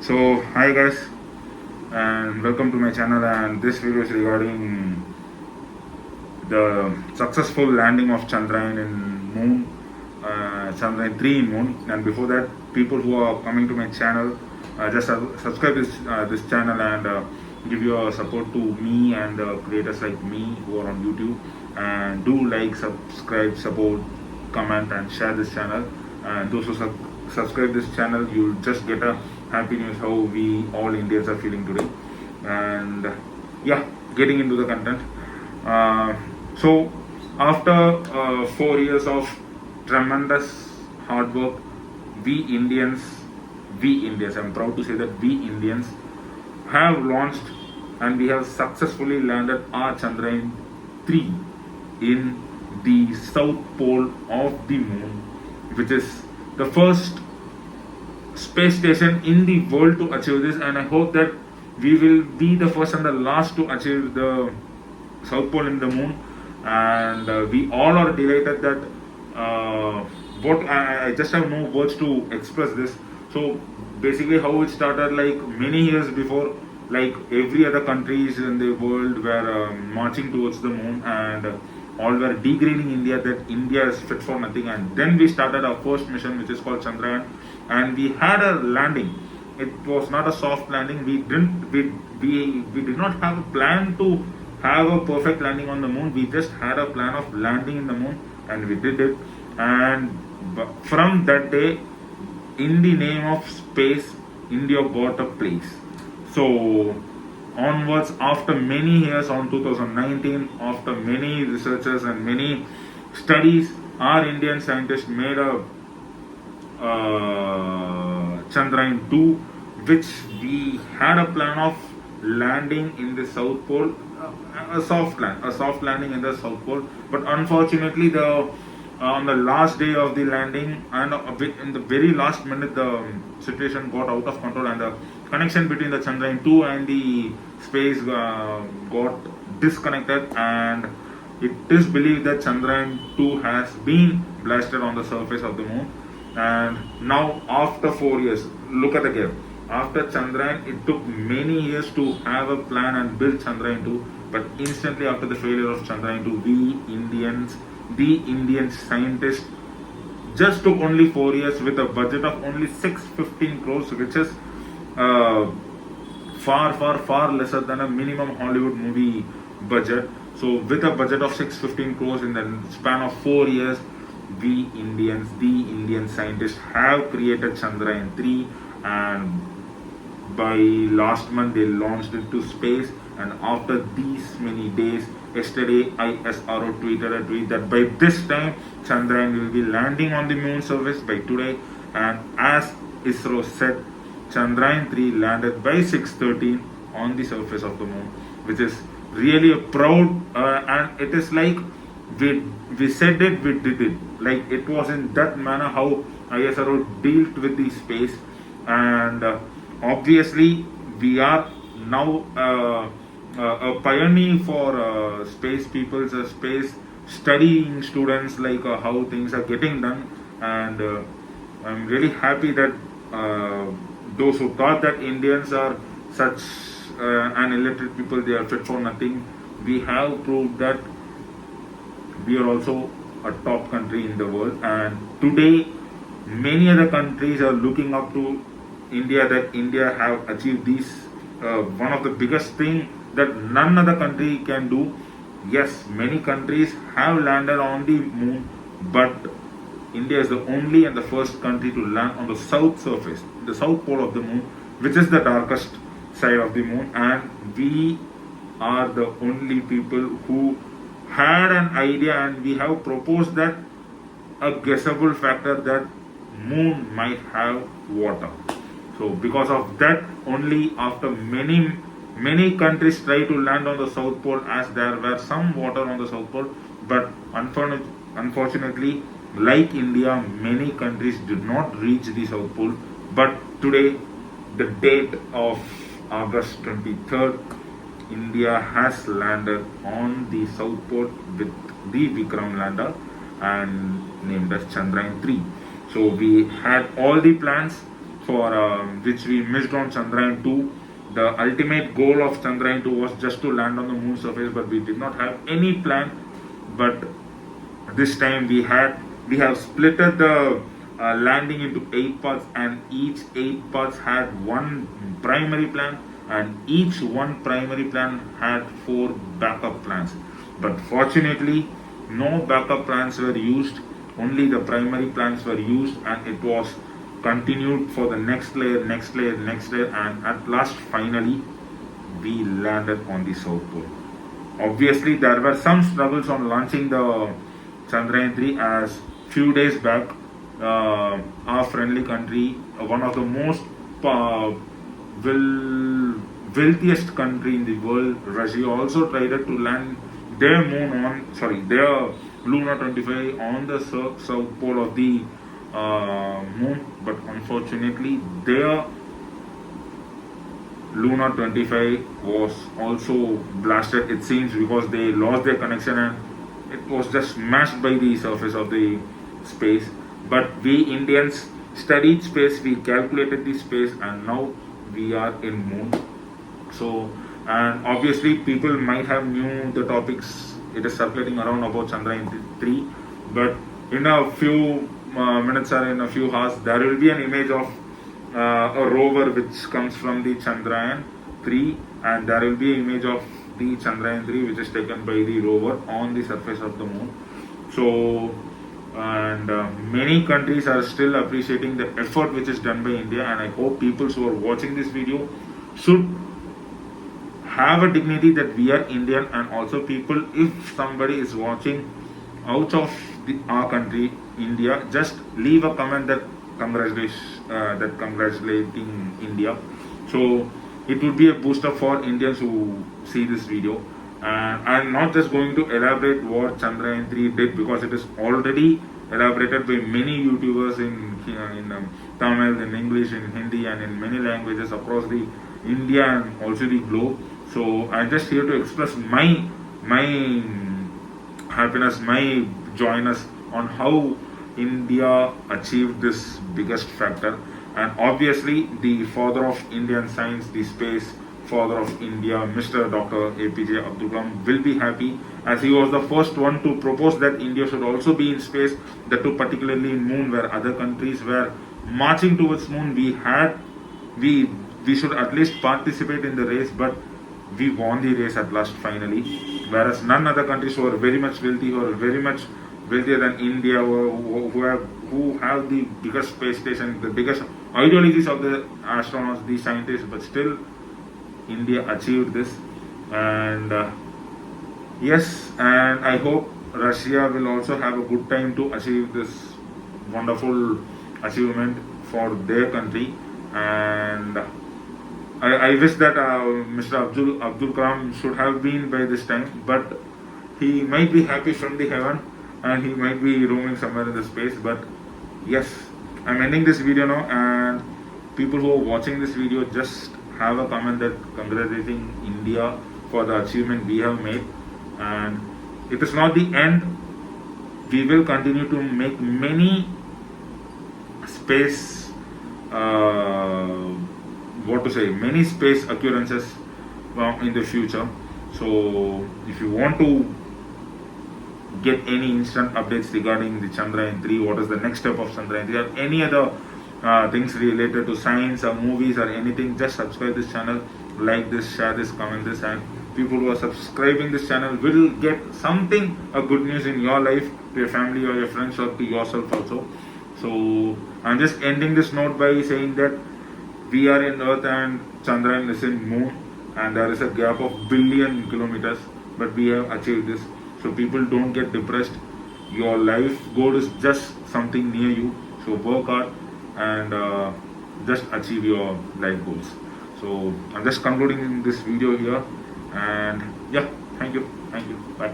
So hi guys and welcome to my channel, and this video is regarding the successful landing of Chandrayaan in moon, Chandrayaan 3 in moon. And before that, people who are coming to my channel, just subscribe this channel and give your support to me and creators like me who are on YouTube, and do like, subscribe, support, comment and share this channel. And those who subscribe this channel, you'll just get a happy news how we all Indians are feeling today. And yeah, getting into the content. So after 4 years of tremendous hard work, we Indians, I'm proud to say that we Indians have launched and we have successfully landed our Chandrayaan 3 in the south pole of the moon, which is the first space station in the world to achieve this. And I hope that we will be the first and the last to achieve the south pole in the moon. And we all are delighted that what I just have no words to express this. So basically how it started, like many years before, like every other countries in the world were marching towards the moon, and all were degrading India, that India is fit for nothing. And then we started our first mission, which is called Chandrayaan, and we had a landing. It was not a soft landing. We did not have a plan to have a perfect landing on the moon. We just had a plan of landing in the moon, and we did it. And from that day, in the name of space, India got a place. So onwards, after many years, on 2019, after many researchers and many studies, our Indian scientists made a Chandrayaan 2, which we had a plan of landing in the South Pole, a soft landing in the South Pole. But unfortunately, the on the last day of the landing, and in the very last minute, the situation got out of control, and the connection between the Chandrayaan 2 and the space got disconnected. And it is believed that Chandrayaan 2 has been blasted on the surface of the moon. And now, after 4 years, look at the gap. After Chandrayaan, it took many years to have a plan and build Chandrayaan 2. But instantly after the failure of Chandrayaan 2, the Indian scientists, just took only 4 years with a budget of only 615 crores, which is far lesser than a minimum Hollywood movie budget. So with a budget of 615 crores in the span of 4 years, we Indians, the Indian scientists, have created Chandrayaan 3. And by last month they launched it to space. And after these many days, yesterday ISRO tweeted a tweet that by this time Chandrayaan will be landing on the moon surface by today. And as ISRO said, Chandrayaan 3 landed by 6:13 on the surface of the moon, which is really a proud, and it is like we said it, we did it. Like it was in that manner how ISRO dealt with the space. And obviously we are now a pioneer for space peoples, space studying students, like how things are getting done. And I'm really happy that those who thought that Indians are such an illiterate people, they are fit for nothing, we have proved that we are also a top country in the world. And today, many other countries are looking up to India, that India have achieved this. One of the biggest thing that none other country can do. Yes, many countries have landed on the moon, but India is the only and the first country to land on the south surface, the south pole of the moon, which is the darkest side of the moon. And we are the only people who had an idea, and we have proposed that a guessable factor that moon might have water. So because of that, only after many countries try to land on the south pole, as there were some water on the south pole. But unfortunately, like India, many countries did not reach the south pole. But today, the date of August 23rd, India has landed on the south pole with the Vikram lander, and named as Chandrayaan 3. So we had all the plans, for which we missed on Chandrayaan 2. The ultimate goal of Chandrayaan 2 was just to land on the moon surface, but we did not have any plan. But this time we have splitted the landing into 8 parts, and each 8 parts had one primary plan, and each one primary plan had 4 backup plans. But fortunately, no backup plans were used, only the primary plans were used, and it was continued for the next layer, next layer, next layer, and at last, finally, we landed on the South Pole. Obviously, there were some struggles on launching the Chandrayaan 3, as few days back, our friendly country, one of the most uh, wealthiest country in the world, Russia, also tried to land their Luna 25 on the south pole of the moon, but unfortunately, their Luna 25 was also blasted, it seems, because they lost their connection and it was just smashed by the surface of the space. But we Indians studied space, we calculated the space, and now we are in moon. So, and obviously, people might have knew the topics it is circulating around about Chandrayaan 3, but in a few minutes or in a few hours, there will be an image of a rover which comes from the Chandrayaan 3, and there will be an image of the Chandrayaan 3 which is taken by the rover on the surface of the moon. So, and many countries are still appreciating the effort which is done by India, and I hope people who are watching this video should have a dignity that we are Indian, and also people, if somebody is watching out of our country, India, just leave a comment that congratulating India. So it would be a booster for Indians who see this video. And I'm not just going to elaborate what Chandrayaan 3 did, because it is already elaborated by many YouTubers in Tamil, in English, in Hindi, and in many languages across the India and also the globe. So I'm just here to express my happiness, my joyness on how India achieved this biggest factor. And obviously, the father of Indian science, the space father of India, Mr. Dr. APJ Abdul Kalam, will be happy, as he was the first one to propose that India should also be in space, that too particularly in moon, where other countries were marching towards moon. We should at least participate in the race, but we won the race at last finally. Whereas none other countries who are very much wealthy or very much wealthier than India, who have the biggest space station, the biggest ideologies of the astronauts, the scientists, but still India achieved this. And yes, and I hope Russia will also have a good time to achieve this wonderful achievement for their country. And I wish that Mr. Abdul Kalam should have been by this time, but he might be happy from the heaven, and he might be roaming somewhere in the space. But yes, I'm ending this video now, and people who are watching this video, just have a comment that congratulating India for the achievement we have made. And it is not the end. We will continue to make many space many space occurrences in the future. So if you want to get any instant updates regarding the Chandrayaan 3, what is the next step of Chandrayaan 3, or any other things related to science or movies or anything, just subscribe this channel, like this, share this, comment this, and people who are subscribing this channel will get something, a good news in your life, to your family or your friends or to yourself also. So I'm just ending this note by saying that we are in Earth and Chandrayaan is in Moon, and there is a gap of billion kilometers, but we have achieved this. So people, don't get depressed. Your life goal is just something near you. So work hard and just achieve your life goals. So I'm just concluding this video here, and yeah, thank you, bye.